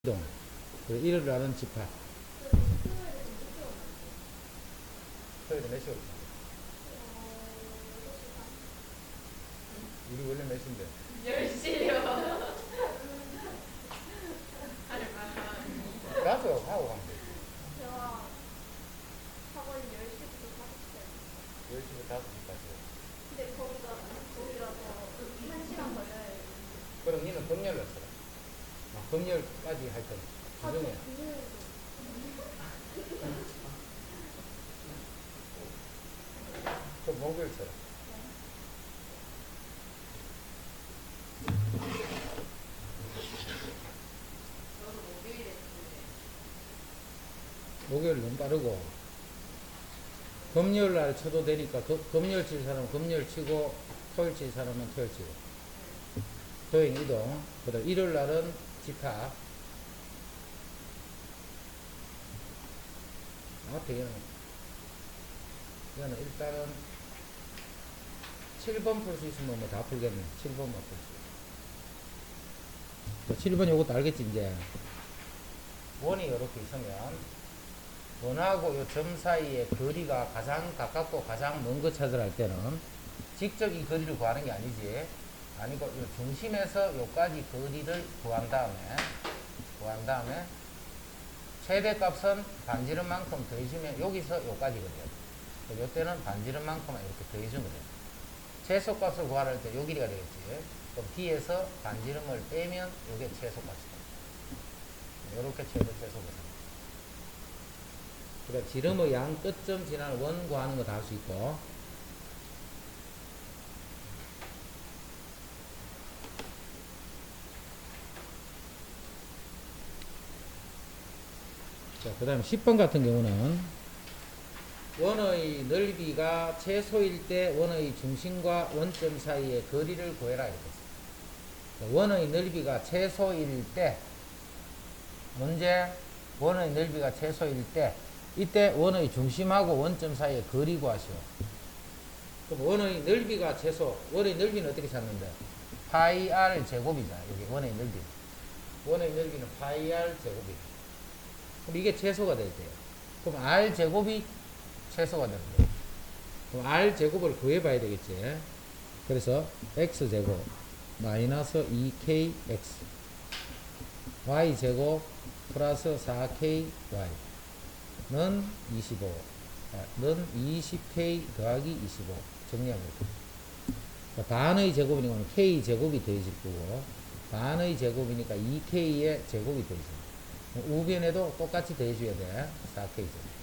이동. 일요일 날은 집합. 토요일에 몇 시에 올까? 우리 원래 몇 시인데? 10시요. 가서 하고 가면 되지. 제가 학원 10시부터 5시까지. 10시부터 5시까지. 근데 거기라서 1시간 걸려요. 그럼 니는 금요일 날 써라. 금요일까지 할 거야. 주중에. 그럼 목요일 써라. 목요일 너무 빠르고 금요일 날 쳐도 되니까 금요일 칠 사람은 금요일 치고 토요일 칠 사람은 토요일 치고 토요일 이동. 그다음 일요일 날은 집합. 이거는 일단은 7번 풀 수 있으면 뭐 다 풀겠네. 7번만 풀 수 있어. 7번 요것도 알겠지 이제. 원이 이렇게 있으면 원하고 요 점 사이의 거리가 가장 가깝고 가장 먼 거 찾으라 할 때는 직접 이 거리를 구하는 게 아니지. 아니고 요 중심에서 요까지 거리를 구한 다음에 최대값은 반지름만큼 더해주면 여기서 요까지 거리야. 요 때는 반지름만큼만 이렇게 더해주면 돼. 최소값을 구하라 할 때 요 길이가 되겠지. 그럼 뒤에서 반지름을 빼면 요게 최소값이다. 요렇게 최소값이다. 그러니까 지름의 양 끝점 지나는 원 구하는 거 다 할 수 있고. 자, 그 다음에 10번 같은 경우는 원의 넓이가 최소일 때 원의 중심과 원점 사이의 거리를 구해라 이렇게 했어요. 원의 넓이가 최소일 때 문제 원의 넓이가 최소일 때 이때 원의 중심하고 원점 사이의 거리 구하시오. 그럼 원의 넓이가 최소, 원의 넓이는 어떻게 찾는데? 파이 r 제곱이잖아. 여기 원의 넓이. 원의 넓이는 파이 r 제곱이. 그럼 이게 최소가 될 때요. 그럼 r 제곱이 최소가 되는 거예요. 그럼 r 제곱을 구해봐야 되겠지. 그래서 x 제곱 마이너스 2kx y 제곱 플러스 4ky 는 25. 는 20k 더하기 25. 정리합니다. 반의 제곱이니까 k 제곱이 더해질 거고, 반의 제곱이니까 2k의 제곱이 더해져. 우변에도 똑같이 더해줘야 돼. 4k 제곱.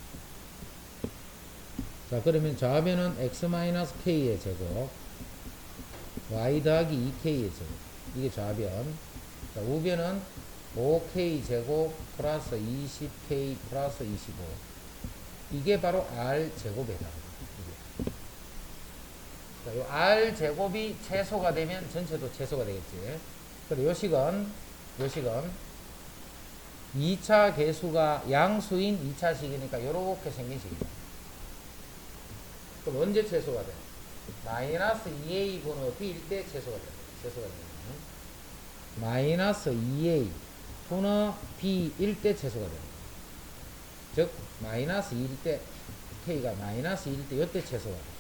자, 그러면 좌변은 x-k의 제곱, y 더하기 2k의 제곱. 이게 좌변. 자, 우변은 5k 제곱 플러스 20k 플러스 25. 이게 바로 r 제곱이다. 자, 요 r 제곱이 최소가 되면 전체도 최소가 되겠지. 그리고 요식은 2차 계수가 양수인 2차식이니까 요렇게 생긴 식이다. 그럼 언제 최소가 돼? 마이너스 2a 분의 b일 때 최소가 돼. 최소가 되면 마이너스 2a 분의 b일 때 최소가 됩니다. 즉 마이너스 1일 때 k가 마이너스 1일 때 이때 최소가 돼요.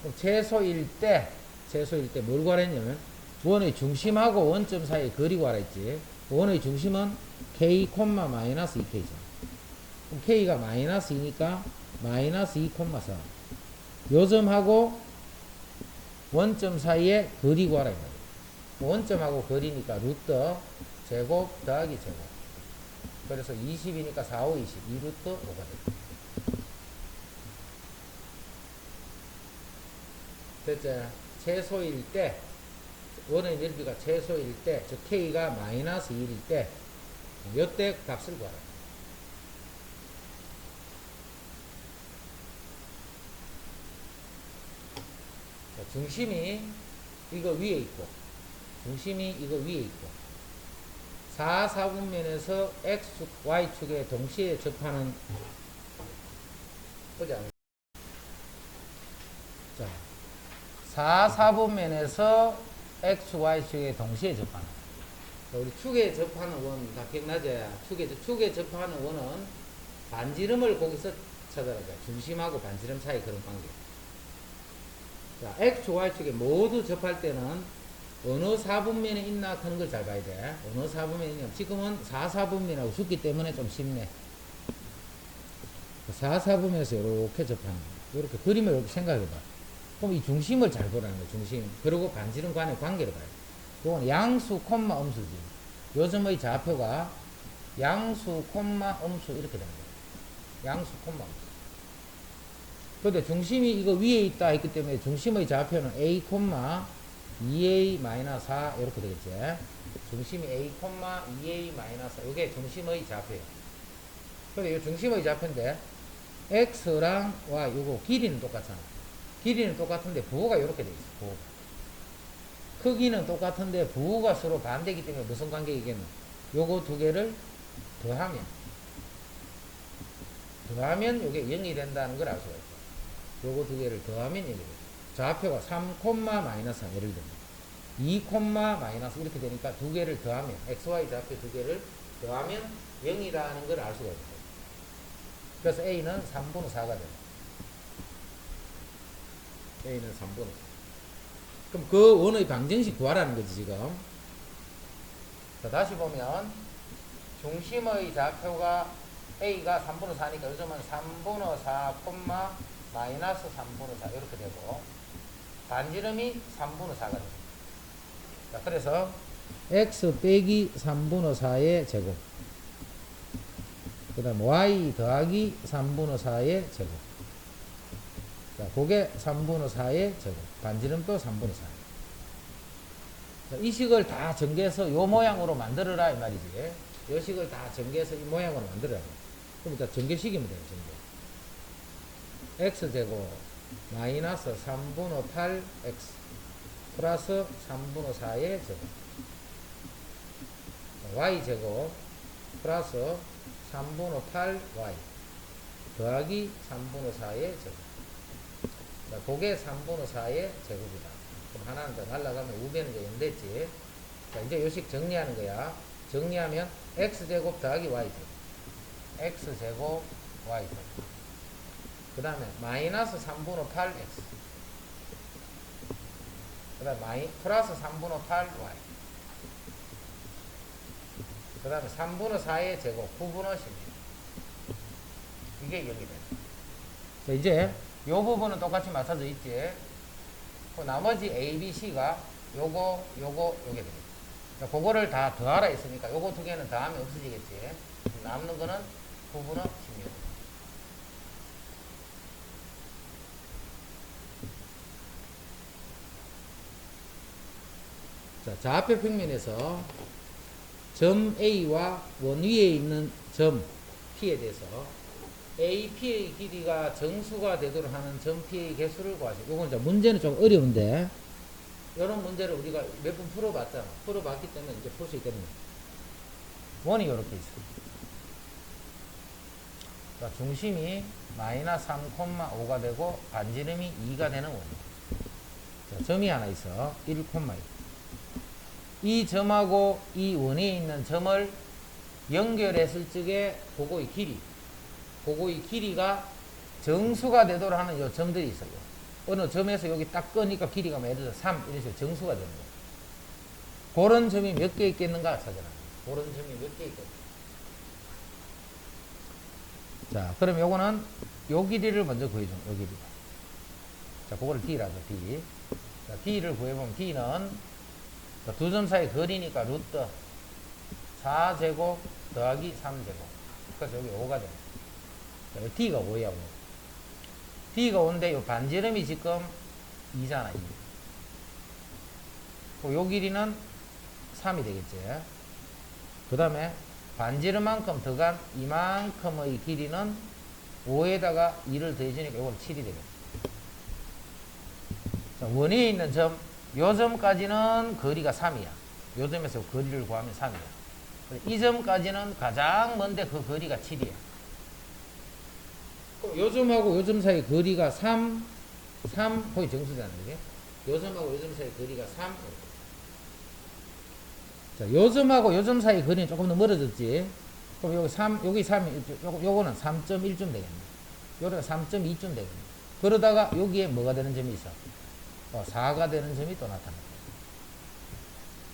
그럼 최소일 때 뭘 구하랬냐면 원의 중심하고 원점 사이의 거리 구하라 했지. 원의 중심은 k, 마이너스 2k죠. 그럼 k가 마이너스 2니까 마이너스 2,4. 요점하고 원점 사이의 거리 구하라 이거예요. 원점하고 거리니까 루트 제곱 더하기 제곱. 그래서 20이니까 4, 5, 20. 2루트 5가 됩니다. 됐죠? 최소일 때, 원의 넓이가 최소일 때, 즉 K가 마이너스 1일 때, 요때 값을 구하라. 중심이 이거 위에 있고, 4, 4분면에서 X, Y축에 동시에 접하는, 보지 않아요? 자, 4, 4분면에서 X, Y축에 동시에 접하는. 자, 우리 축에 접하는 원 다 기억나지? 축에 접하는 원은 반지름을 거기서 찾아라. 중심하고 반지름 사이 그런 관계. 자, X, Y축에 모두 접할 때는 어느 사분면에 있나 하는 걸 잘 봐야 돼. 어느 사분면에 있냐. 지금은 4사분면하고 숫기 때문에 좀 쉽네. 4사분면에서 이렇게 접하는 거야. 이렇게 그림을 이렇게 생각해봐. 그럼 이 중심을 잘 보라는 거야. 중심. 그리고 반지름 간의 관계를 봐야 돼. 이건 양수, 콤마, 음수지. 요즘의 좌표가 양수, 콤마, 음수 이렇게 되는 거야. 양수, 콤마, 음수. 근데 중심이 이거 위에 있다 했기 때문에 중심의 좌표는 A, 2A-4 이렇게 되겠지. 중심이 A, 2A-4 이게 중심의 좌표예요. 근데 이 중심의 좌표인데 X랑 Y 요거 길이는 똑같잖아. 길이는 똑같은데 부호가 이렇게 돼 있어. 부호. 크기는 똑같은데 부호가 서로 반대이기 때문에 무슨 관계이겠노? 요거 두 개를 더하면 요게 0이 된다는 걸 알 수가 있어. 요거 두 개를 더하면 1이 돼. 좌표가 3, 마이너스 3 예를 들면 2, 마이너스 이렇게 되니까 두 개를 더하면 XY 좌표 두 개를 더하면 0이라는 걸 알 수가 있어요. 그래서 A는 3분의 4가 돼요. A는 3분의 4. 그럼 그 원의 방정식 구하라는 거지 지금. 자, 다시 보면 중심의 좌표가 A가 3분의 4니까 요즘은 3분의 4, 마이너스 3분의 4 이렇게 되고 반지름이 3분의 4가 됩니다. 자, 그래서 X 빼기 3분의 4의 제곱 그 다음 Y 더하기 3분의 4의 제곱. 자, 그게 3분의 4의 제곱. 반지름도 3분의 4. 자, 이 식을 다 전개해서 요 모양으로 만들어라 이 말이지. 이 식을 다 전개해서 이 모양으로 만들어라. 그럼 일단 전개식이면 돼요. 전개. X제곱 마이너스 3분의 8X 플러스 3분의 4의 제곱. Y제곱 플러스 3분의 8Y 더하기 3분의 4의 제곱. 자, 그게 3분의 4의 제곱이다. 그럼 하나는 더 날라가면 우변은 이제 0 됐지. 자, 이제 요식 정리하는 거야. 정리하면 X제곱 더하기 Y제곱. X제곱 Y제곱. 그 다음에 마이너스 3분의 8X. 그 다음에 플러스 3분의 8Y. 그 다음에 3분의 4의 제곱 9분의 16. 이게 0이 돼요. 자, 이제 요 부분은 똑같이 맞춰져 있지. 그 나머지 A, B, C가 요게 되겠지. 자, 그거를 다 더하라 했으니까 요거 두 개는 더하면 없어지겠지. 남는 거는 9분의 16. 자, 좌표 평면에서 점 A와 원 위에 있는 점 P에 대해서 A, P의 길이가 정수가 되도록 하는 점 P의 개수를 구하세요. 요건 이제 문제는 좀 어려운데 이런 문제를 우리가 몇 번 풀어봤잖아. 풀어봤기 때문에 이제 풀 수 있거든요. 원이 이렇게 있어. 자, 중심이 마이너스 3,5가 되고 반지름이 2가 되는 원이에요. 자, 점이 하나 있어. 1,2. 이 점하고 이 원에 있는 점을 연결했을 적에 그거의 길이가 정수가 되도록 하는 요 점들이 있어요. 어느 점에서 여기 딱 끄니까 길이가 예를 들어서 3 이런 식으로 정수가 되는 거예요. 그런 점이 몇 개 있겠는가 찾아라. 그런 점이 몇 개 있겠는가. 자, 그럼 요거는 요 길이를 먼저 구해줘. 요 길이. 자, 그거를 D라죠. D. 자, D를 구해보면 D는 두 점 사이 거리니까 루트 4제곱 더하기 3제곱. 그래서 여기 5가 됩니다. 자, D가 5야. 5. D가 5인데 요 반지름이 지금 2잖아. 2. 요 길이는 3이 되겠지. 그 다음에 반지름만큼 더 간 이만큼의 길이는 5에다가 2를 더해주니까 이건 7이 되겠다. 자, 원위에 있는 점, 요 점까지는 거리가 3이야. 요 점에서 거리를 구하면 3이야. 이 점까지는 가장 먼데 그 거리가 7이야. 그럼 요 점하고 요 점 사이 거리가 3, 거의 정수잖아. 이게? 요 점하고 요 점 사이 거리가 3. 자, 요점하고 요점 사이 거리는 조금 더 멀어졌지. 그럼 여기 3, 여기 3, 요거는 3.1쯤 되겠네. 여기가 3.2쯤 되겠네. 그러다가 여기에 뭐가 되는 점이 있어? 4가 되는 점이 또 나타납니다.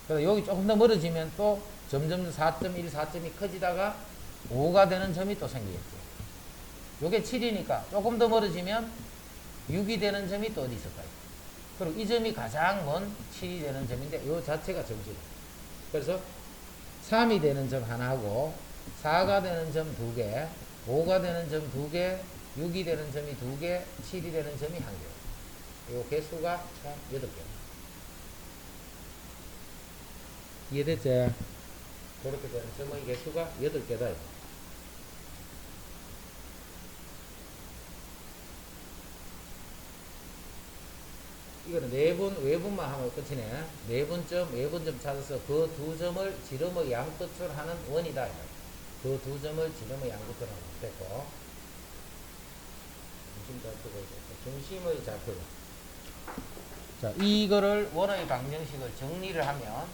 그래서 여기 조금 더 멀어지면 또 점점 4.1, 4.2 커지다가 5가 되는 점이 또 생기겠죠. 요게 7이니까 조금 더 멀어지면 6이 되는 점이 또 어디 있을까요? 그리고 이 점이 가장 먼 7이 되는 점인데 요 자체가 점수다. 그래서 3이 되는 점 하나하고 4가 되는 점 2개, 5가 되는 점 2개, 6이 되는 점이 2개, 7이 되는 점이 1개. 요 개수가 총 8개. 이해됐지? 그렇게 되는 점의 개수가 8개다. 이거는 외분만 하면 끝이네. 외분점 찾아서 그 두 점을 지름의 양끝으로 하는 원이다. 그 두 점을 지름의 양끝으로 하는 원 됐고. 중심의 좌표. 자, 이거를 원의 방정식을 정리를 하면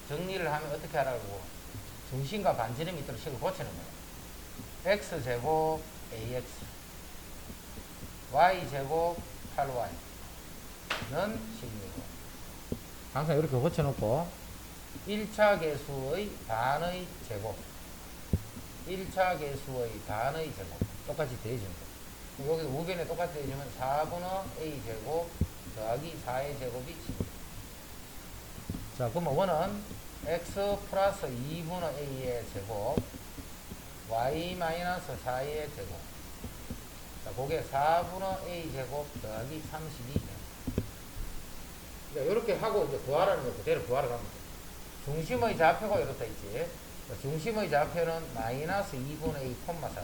어떻게 하라고? 중심과 반지름이 있도록 식을 고치는 거예요. x제곱 ax y제곱 8y 는 16. 항상 이렇게 고쳐놓고 1차 개수의 반의 제곱 1차 개수의 반의 제곱 똑같이 대해주는 거예요. 여기서 우변에 똑같이 대해주면 4분의 a제곱 더하기 4의 제곱이 16. 자, 그러면 원은 x 플러스 2분의 a의 제곱 y 마이너스 4의 제곱. 자, 그게 4분의 a 제곱 더하기 32. 이렇게 하고 이제 구하라는 거 그대로 구하러 갑니다. 중심의 좌표가 이렇다 있지. 중심의 좌표는 마이너스 2분의 2, 4다.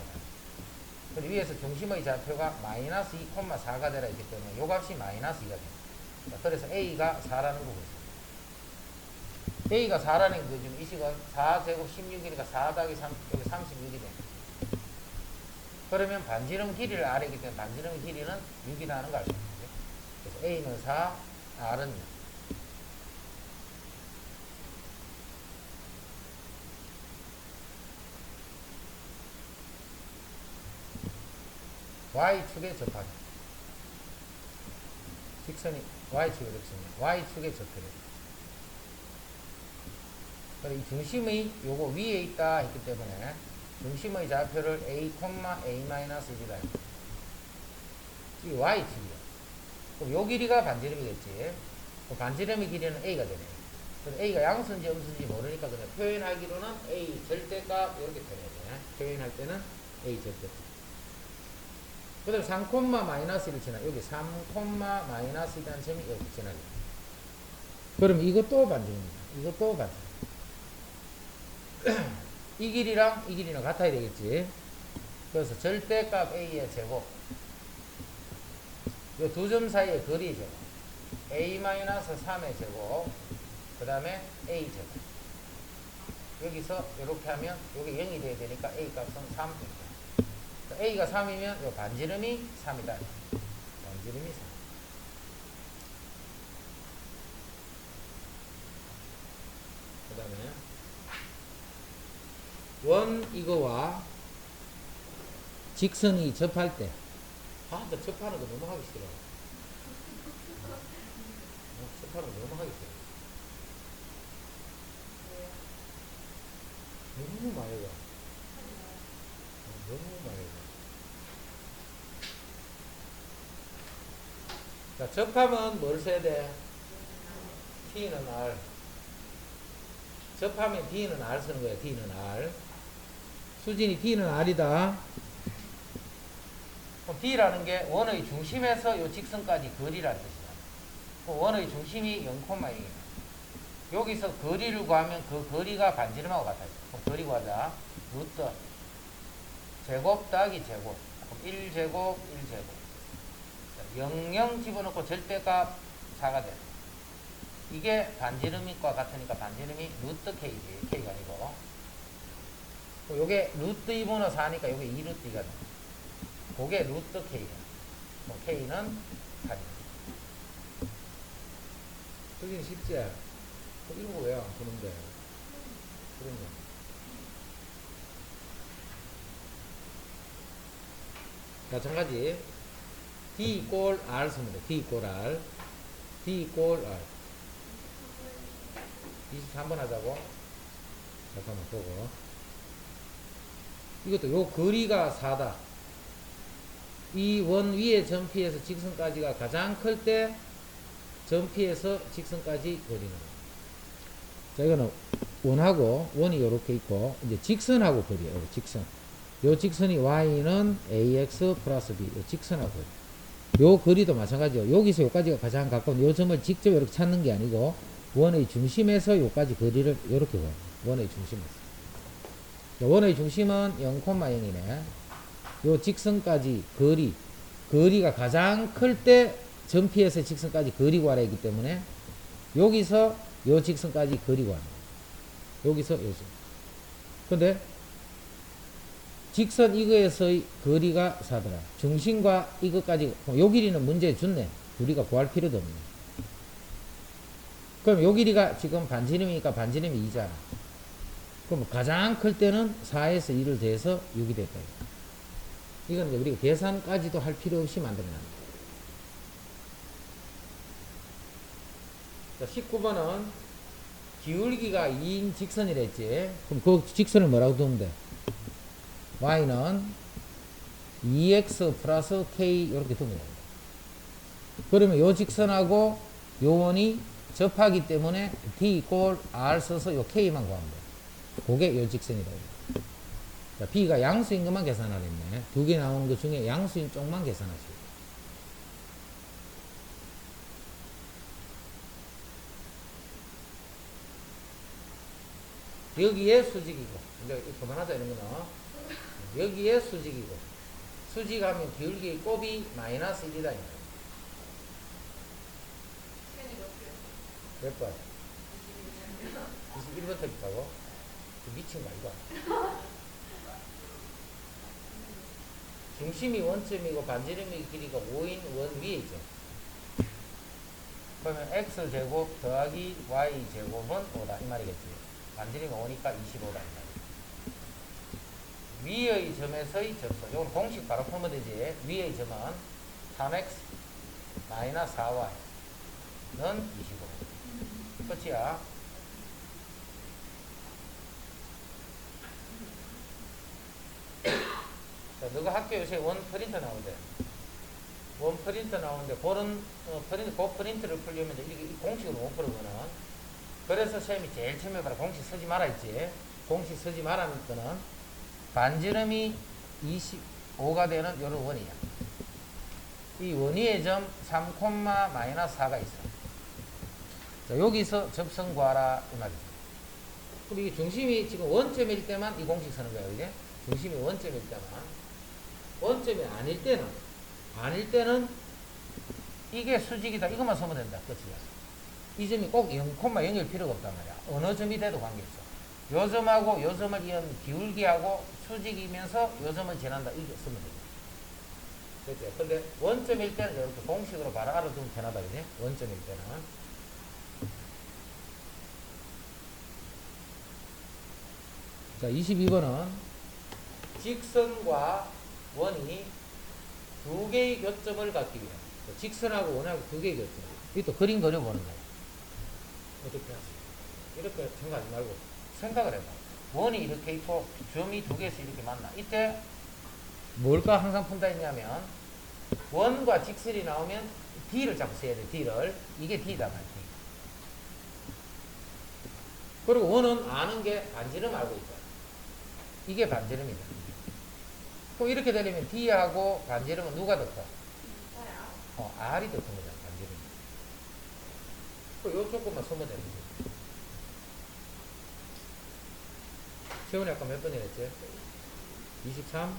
그리고 위에서 중심의 좌표가 마이너스 2, 4가 되라 있기 때문에 요 값이 마이너스 2가 됩니다. 그래서 A가 4라는 거고 있습니다. A가 4라는 거 지금 이 식은 4제곱 16이니까 4 더하기 3, 여기 36이 됩니다. 그러면 반지름 길이를 알았기 때문에 반지름 길이는 6이다 하는 걸 알 수 있습니다. 그래서 A는 4, R은 6. Y축에 접하기. 직선이 Y축에 접습니다. Y축에 접해요. 이 중심이 요거 위에 있다 했기 때문에 중심의 좌표를 A, A-1이다. 이 Y축이야. 그럼 요 길이가 반지름이겠지. 반지름의 길이는 A가 되네. 그래서 A가 양수인지 음수인지 모르니까 그냥 표현하기로는 A 절대값 이렇게 표현해야 돼. 표현할 때는 A 절대값. 그 다음에 3, 마이너스를 지나 여기 3, 마이너스이라는 점이 이렇게 지나게. 그럼 이것도 반지름입니다. 이것도 반지름. 이 길이랑 이 길이는 같아야 되겠지. 그래서 절대값 A의 제곱. 이 두 점 사이의 거리 제곱. A-3의 제곱. 그 다음에 A 제곱. 여기서 이렇게 하면 여기 0이 돼야 되니까 A 값은 3. A가 3이면 요 반지름이 3이다. 반지름이 3. 그 다음에 원 이거와 직선이 접할 때 나 접하는 거 너무 하기 싫어. 접하는 거 너무 하기 싫어. 너무 많이 가. 너무 많이 가. 자, 접하면 뭘 써야 돼? T는 R. 접하면 D는 R 쓰는 거야. D는 R. 수진이 D는 R이다. 그럼 D라는 게 원의 중심에서 요 직선까지 거리라는 뜻이다. 원의 중심이 0,1이다. 여기서 거리를 구하면 그 거리가 반지름하고 같아요. 그럼 거리 구하자. 루트 제곱 더하기 제곱. 그럼 1제곱 1제곱. 00 집어넣고 절대값 4가 돼. 이게 반지름과 같으니까 반지름이 루트 K지. K가 아니고. 요게 루트 2분의 4니까 요게 2루트 2가 돼. 그게 루트 K야. K는 8이야. 그게 쉽지? 이런 거 왜 안 푸는데? 그럼요. 마찬가지 D 꼴 R 쓰면 돼. D 꼴 R. D 꼴 R. 23번 하자고. 잠깐만 보고. 이것도 요 거리가 4다. 이 원 위에 점피에서 직선까지가 가장 클 때 점피에서 직선까지 거리는. 자, 이거는 원하고 원이 요렇게 있고 이제 직선하고 거리예요. 직선. 요 직선이 y는 ax 플러스 b. 요 직선하고 거리. 요 거리도 마찬가지요. 여기서 요까지가 가장 가까운 요 점을 직접 이렇게 찾는 게 아니고 원의 중심에서 요까지 거리를 이렇게 봐요. 원의 중심에서. 원의 중심은 0,0이네. 요 직선까지 거리가 가장 클 때 점피에서 직선까지 거리 구하라 했기 때문에 여기서 요 직선까지 거리 구하는 거예요. 여기서 요지. 근데 직선 이거에서의 거리가 4더라. 중심과 이것까지 요 길이는 문제에 줬네. 우리가 구할 필요도 없네. 그럼 요 길이가 지금 반지름이니까 반지름이 2잖아. 그럼 가장 클 때는 4에서 2를 더해서 6이 됐다. 이건 이제 우리가 계산까지도 할 필요 없이 만들어놨다. 자, 19번은 기울기가 2인 직선이랬지. 그럼 그 직선을 뭐라고 두면 돼? y는 2x 플러스 k 이렇게 두면 돼. 그러면 요 직선하고 요 원이 접하기 때문에 d 꼴 r 써서 요 k만 구하면 돼. 그게 요 직선이라고. 자, b가 양수인 것만 계산하랬네. 두 개 나오는 것 중에 양수인 쪽만 계산하시고. 여기에 수직이고, 이제 그만하자 이런 거는. 여기에 수직이고, 수직하면 기울기의 곱이 마이너스 1이다. 몇 번? 21번 터졌다고? 미친 거 아이가? 중심이 원점이고 반지름의 길이가 5인 원 위에 있죠. 그러면 x제곱 더하기 y제곱은 5다 이 말이겠지. 반지름이 5니까 25다 이 말이야. 위의 점에서의 접선. 이건 공식 바로 풀면 되지. 위의 점은 3x 마이너스 4y는 25. 끝이야. 자, 너가 학교 요새 원 프린터 나오대. 원 프린터 나오는데, 그 프린트를 풀려면 이렇게 공식으로 못 풀거든. 그래서 선생님이 제일 처음에 봐라. 공식 쓰지 마라 했지. 공식 쓰지 말라는 거는 반지름이 25가 되는 요런 원이야. 이 원위의 점 3, 마이너스 4가 있어. 자, 여기서 접선 구하라 이 말이죠. 그럼 이게 중심이 지금 원점일 때만 이 공식 쓰는 거야, 이게. 중심이 원점일 때만. 원점이 아닐 때는 이게 수직이다. 이것만 쓰면 된다. 끝이야. 이 점이 꼭 0,0일 필요가 없단 말이야. 어느 점이 돼도 관계없어. 요 점하고 요 점을 이은 기울기하고 수직이면서 요 점을 지난다. 이렇게 쓰면 되죠. 그렇죠. 근데 원점일 때는 이렇게 공식으로 바로 알아두면 편하다. 그지? 원점일 때는. 자, 22번은 직선과 원이 두 개의 교점을 갖기 위해 직선하고 원하고 두 개의 교점. 이것도 그림 그려보는 거야. 어떻게 하세요? 이렇게 생각하지 말고 생각을 해봐. 원이 이렇게 있고 점이 두 개에서 이렇게 만나. 이때 뭘까 항상 푼다 했냐면 원과 직선이 나오면 D를 자꾸 써야 돼. D를. 이게 D다 말이야. 그리고 원은 아는 게 반지름 알고 있다. 이게 반지름이다. 그럼 이렇게 되려면 D하고 반지름은 누가 더 커? R이 더 큰 거잖아, 반지름이. 요 조금만 쓰면 되는 거지. 채원이 아까 몇 번이랬지? 23?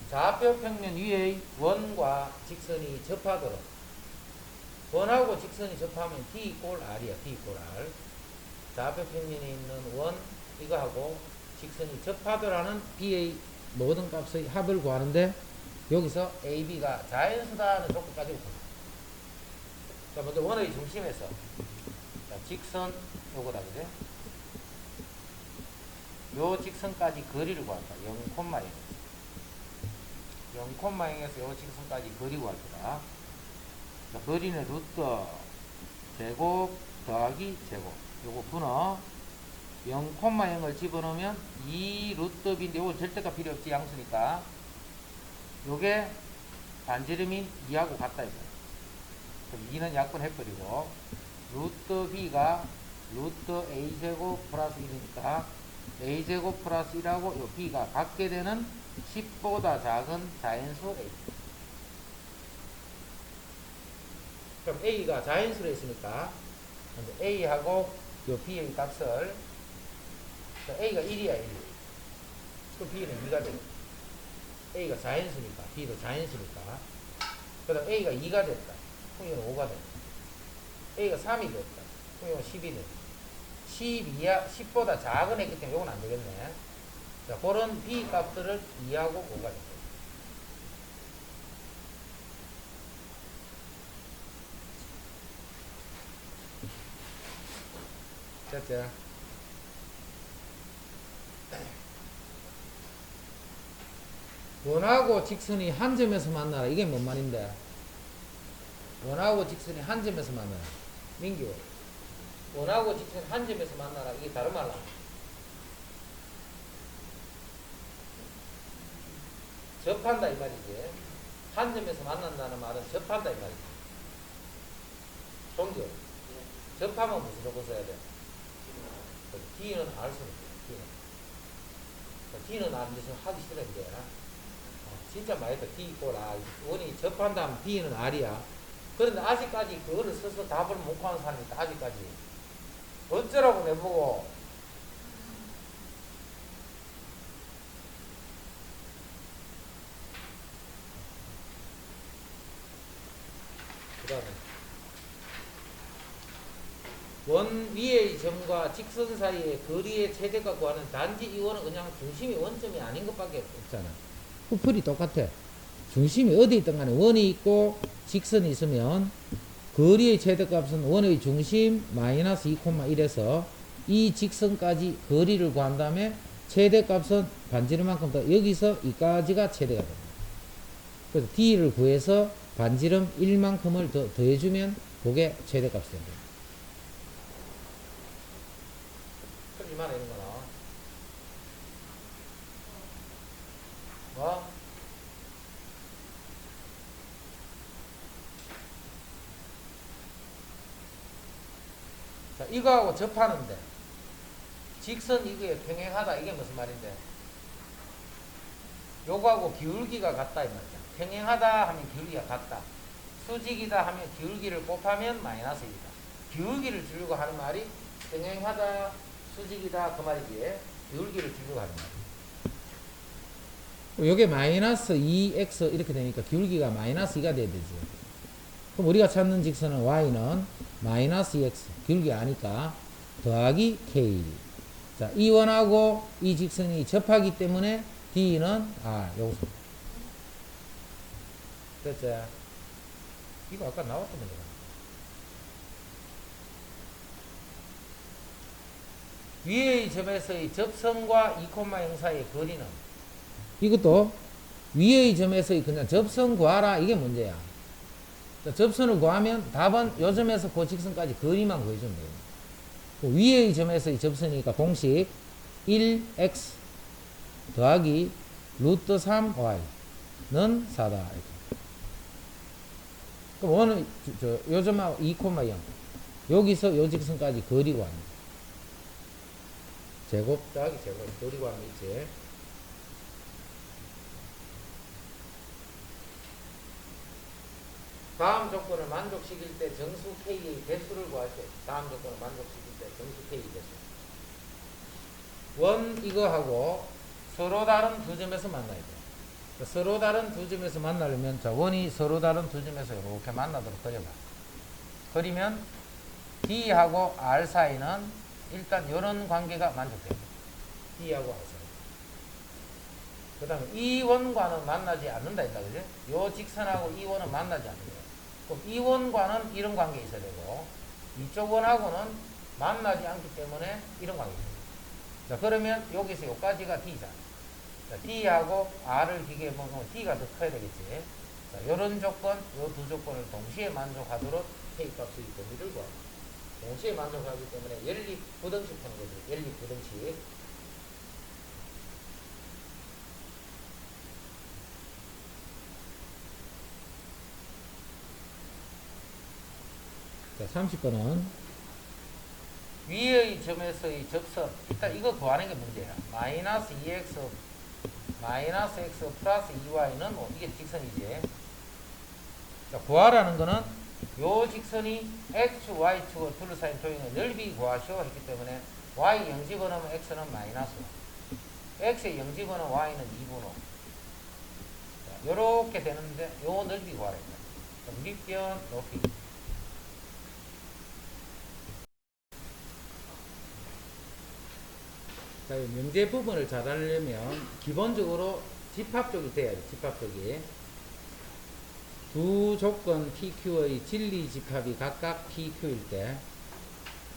좌표 평면 위의 원과 직선이 접하도록. 원하고 직선이 접하면 D 꼴 R이야, D 꼴 R. 좌표 평면에 있는 원, 이거하고 직선이 접하더라는 B의 모든 값의 합을 구하는데 여기서 A, B가 자연수다는 조건까지 붙어. 자, 먼저 원의 중심에서 자, 직선 요거다 그죠? 요 직선까지 거리를 구한다. 0,0. 0,0에서 요 직선까지 거리 구할 거다. 자, 거리는 루트 제곱 더하기 제곱. 요거 분어 0,0을 집어넣으면 2 루트 b인데 요거 절대값 필요 없지 양수니까. 요게 반지름인 2하고 같다 이거. 그럼 2는 약분해버리고 루트 b가 루트 a제곱 플러스 1이니까 a제곱 플러스 1하고 요 b가 같게 되는 10보다 작은 자연수 a. 그럼 a가 자연수로 있으니까 a하고 요 b의 값을 a가 1이야 1. 그럼 b는 2가 돼. a가 자연수니까 b도 자연수니까. 그 다음 a가 2가 됐다. 그럼 이건 5가 됐다. a가 3이 됐다. 그럼 이건 10이 됐다. 12야 10보다 작은 애기 때문에 이건 안 되겠네. 자, 그런 b 값들을 2하고 5가 됐다. 됐죠? 원하고 직선이 한 점에서 만나라. 이게 뭔 말인데? 원하고 직선이 한 점에서 만나라. 민규. 원하고 직선이 한 점에서 만나라. 이게 다른 말라. 접한다 이 말이지. 한 점에서 만난다는 말은 접한다 이 말이지. 종교. 접하면 무슨 조건 써야 돼? D는 알 수는 없어. D는 안 돼서 하기 싫은데. 진짜 많이 했다. D 있고라. 원이 접한다면 D는 R이야. 그런데 아직까지 그거를 써서 답을 못 구하는 사람이 있다. 아직까지. 어쩌라고 내보고. 그 다음에. 원 위의 점과 직선 사이의 거리의 최대값 구하는 단지 이 원은 그냥 중심이 원점이 아닌 것밖에 없잖아. 풀이 똑같아. 중심이 어디 있든 간에 원이 있고 직선이 있으면 거리의 최대값은 원의 중심 마이너스 2,1에서 이 직선까지 거리를 구한 다음에 최대값은 반지름만큼 더 여기서 이까지가 최대가 됩니다. 그래서 D를 구해서 반지름 1만큼을 더 더해주면 그게 최대값이 됩니다. 틀리만 이런 거나. 뭐? 자, 이거하고 접하는데 직선 이거에 평행하다 이게 무슨 말인데? 요거하고 기울기가 같다 이 말이야. 평행하다 하면 기울기가 같다. 수직이다 하면 기울기를 곱하면 마이너스 1이다. 기울기를 주려고 하는 말이 평행하다, 수직이다 그 말이지. 기울기를 주려고 하는 말이. 요게 마이너스 2x 이렇게 되니까 기울기가 마이너스 2가 돼야 되지. 그럼 우리가 찾는 직선은 y는 마이너스 2x 기울기 아니까 더하기 k. 자, 이 원하고 이 직선이 접하기 때문에 d는 요거 됐지? 이거 아까 나왔던 문제가. 위의 점에서의 접선과 2,0 사이의 거리는 이것도 위의 점에서의 그냥 접선 구하라 이게 문제야. 접선을 구하면 답은 요 점에서 그 직선까지 거리만 구해주면 돼요. 위의 점에서의 접선이니까 공식 1x 더하기 루트 3y는 4다. 이렇게. 그럼 원은 요 점하고 2,0 여기서 요 직선까지 거리 구하는 거야. 제곱 더하기 제곱 거리 구하는 거 있지. 다음 조건을 만족시킬 때 정수 K의 개수를 구할 때 다음 조건을 만족시킬 때 정수 K의 개수. 원 이거하고 서로 다른 두 점에서 만나야 돼. 서로 다른 두 점에서 만나려면 자 원이 서로 다른 두 점에서 이렇게 만나도록 그려봐. 그리면 D하고 R 사이는 일단 이런 관계가 만족돼요. D하고 R 사이. 그 다음에 이 원과는 만나지 않는다 했다 그지? 요 직선하고 이 원은 만나지 않는 거예요. 그럼 이 원과는 이런 관계 있어야 되고 이쪽 원하고는 만나지 않기 때문에 이런 관계 있어요. 자, 그러면 여기서 여기까지가 D잖아. 자, D하고 R을 비교해보면 D가 더 커야 되겠지. 자, 요런 조건, 요 두 조건을 동시에 만족하도록 K값의 범위를 구합니다. 동시에 만족하기 때문에 연립 부등식 하는 거죠. 연립 부등식. 자, 30번은 위의 점에서의 접선. 일단 이거 구하는 게 문제야. 마이너스 2x 마이너스 x 플러스 2y는 뭐 이게 직선이지. 자, 구하라는 거는 요 직선이 x, y 축을 둘러싸인 도형의 넓이 구하시오 했기 때문에 y 영집어넣으면 x는 마이너스 5, x의 영집어넣으면 y는 2분의 5. 자, 요렇게 되는데 요 넓이 구하라 했다. 밑변 높이. 자, 명제 부분을 잘 하려면 기본적으로 집합적이 돼야 돼. 집합적이. 두 조건 PQ의 진리 집합이 각각 PQ일 때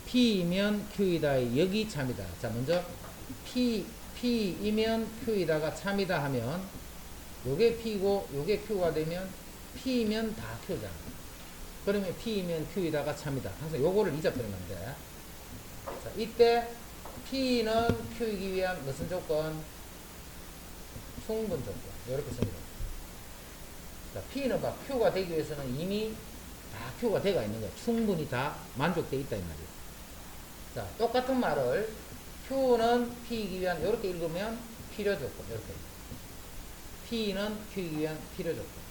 P이면 Q이다의 여기 참이다. 자, 먼저 P이면 Q이다가 참이다 하면 요게 P고 요게 Q가 되면 P이면 다 Q잖아. 그러면 P이면 Q이다가 참이다. 항상 요거를 잊어버리면 안 돼. 자, 이때 P는 Q이기 위한 무슨 조건? 충분 조건. 이렇게 씁니다. 자, P는 봐. Q가 되기 위해서는 이미 다 Q가 돼가 있는 거야. 충분히 다 만족되어 있다 이 말이야. 자, 똑같은 말을 Q는 P이기 위한 이렇게 읽으면 필요 조건. 이렇게. P는 Q이기 위한 필요 조건.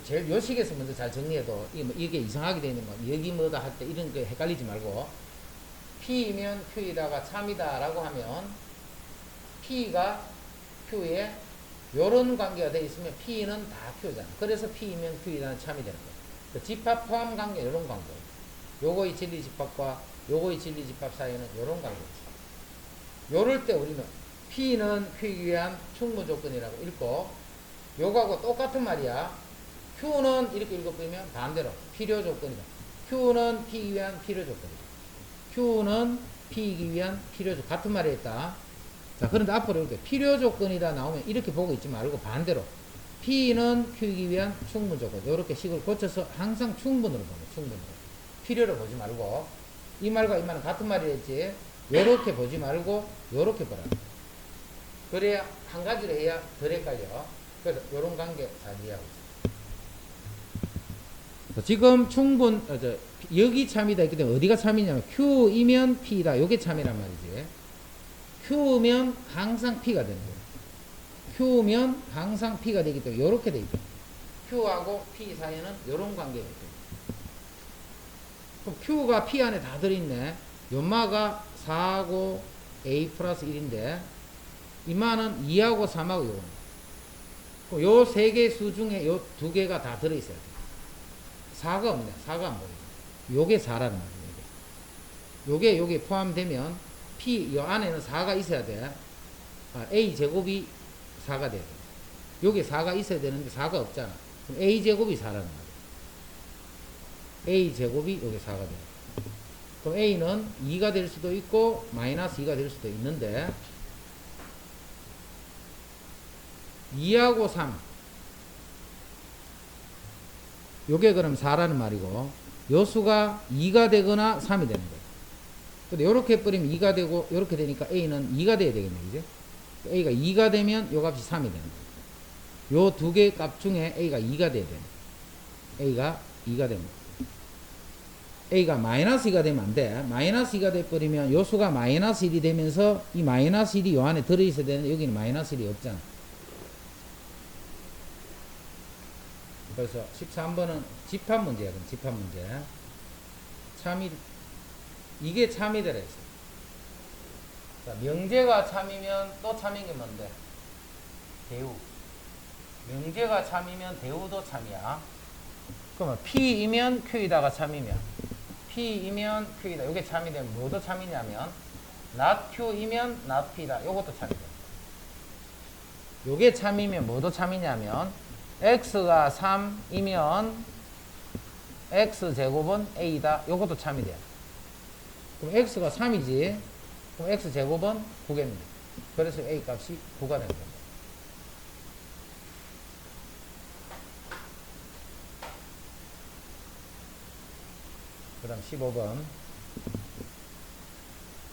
제일 요 식에서 먼저 잘 정리해도 이게 이상하게 되는 거 여기 뭐다 할 때 이런 거 헷갈리지 말고 P이면 Q이다가 참이다 라고 하면 P가 Q에 요런 관계가 되어 있으면 P는 다 Q잖아. 그래서 P이면 Q이다는 참이 되는 거야. 그 집합 포함 관계 요런 관계. 요거의 진리 집합과 요거의 진리 집합 사이에는 요런 관계. 요럴 때 우리는 P는 Q이기 위한 충분 조건이라고 읽고 요거하고 똑같은 말이야. Q는 이렇게 읽어보면 반대로 필요 조건이다. Q는 P이기 위한 필요 조건이다. Q는 P이기 위한 필요 조건. 같은 말이 있다. 자, 그런데 앞으로 이렇게 필요 조건이다 나오면 이렇게 보고 있지 말고 반대로 P는 Q이기 위한 충분 조건. 이렇게 식을 고쳐서 항상 충분으로 보면 충분으로. 필요로 보지 말고 이 말과 이 말은 같은 말이랬지. 요렇게 보지 말고 요렇게 보라. 그래야 한 가지로 해야 덜 헷갈려. 그래서 요런 관계 잘 이해하고 있어. 지금 충분, 여기 참이다 했기 때문에 어디가 참이냐면 Q이면 P다. 요게 참이란 말이지. Q면 항상 P가 되는 거예요. Q면 항상 P가 되기 때문에 요렇게 돼 있다. Q하고 P 사이에는 요런 관계가 있다. 그럼 Q가 P 안에 다 들어있네. 연마가 4하고 A 플러스 1인데 이마는 2하고 3하고 요거. 요 세 개 수 중에 요 두 개가 다 들어있어야 돼. 4가 없네. 4가 안 보이네. 요게 4라는 말이에요. 요게 포함되면 P, 요 안에는 4가 있어야 돼. A 제곱이 4가 돼야 돼. 요게 4가 있어야 되는데 4가 없잖아. 그럼 A 제곱이 4라는 말이에요. A 제곱이 요게 4가 돼. 그럼 A는 2가 될 수도 있고, 마이너스 2가 될 수도 있는데, 2하고 3. 요게 그럼 4라는 말이고 요 수가 2가 되거나 3이 되는 거예요. 근데 요렇게 해버리면 2가 되고 요렇게 되니까 A는 2가 돼야 되겠네. 그죠? A가 2가 되면 요 값이 3이 되는 거예요. 요 두 개의 값 중에 A가 2가 돼야 되는 거예요. A가 2가 되면 A가 마이너스 2가 되면 안 돼. 마이너스 2가 돼버리면 요 수가 마이너스 1이 되면서 이 마이너스 1이 요 안에 들어있어야 되는데 여기는 마이너스 1이 없잖아. 그래서 13번은 집합 문제야. 그럼 집합 문제. 참이, 이게 참이더라 했어. 자, 명제가 참이면 또 참인 게 뭔데? 대우. 명제가 참이면 대우도 참이야. 그러면 P이면 Q이다가 참이면 P이면 Q이다. 이게 참이 되면 뭐도 참이냐면 not Q이면 not P다. 요것도 참이다. 요게 참이면 뭐도 참이냐면 x가 3이면 x제곱은 a다. 요것도 참이 돼요. 그럼 x가 3이지. 그럼 x제곱은 9개입니다. 그래서 a 값이 9가 되는 겁니다. 그 다음 15번.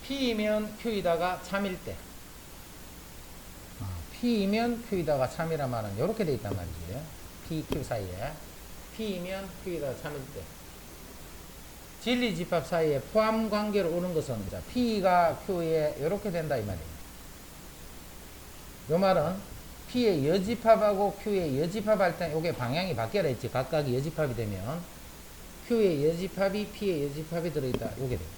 P이면 Q이다가 참일 때. P이면 Q이다가 참이란 말은 이렇게 돼 있단 말이지. P, Q 사이에. P이면 Q이다가 참일 때. 진리집합 사이에 포함 관계로 오는 것은 자, P가 Q에 이렇게 된다 이 말이에요. 요 말은 P의 여집합하고 Q의 여집합할 때 이게 방향이 바뀌어야 했지. 각각이 여집합이 되면 Q의 여집합이 P의 여집합이 들어있다. 요게 돼요.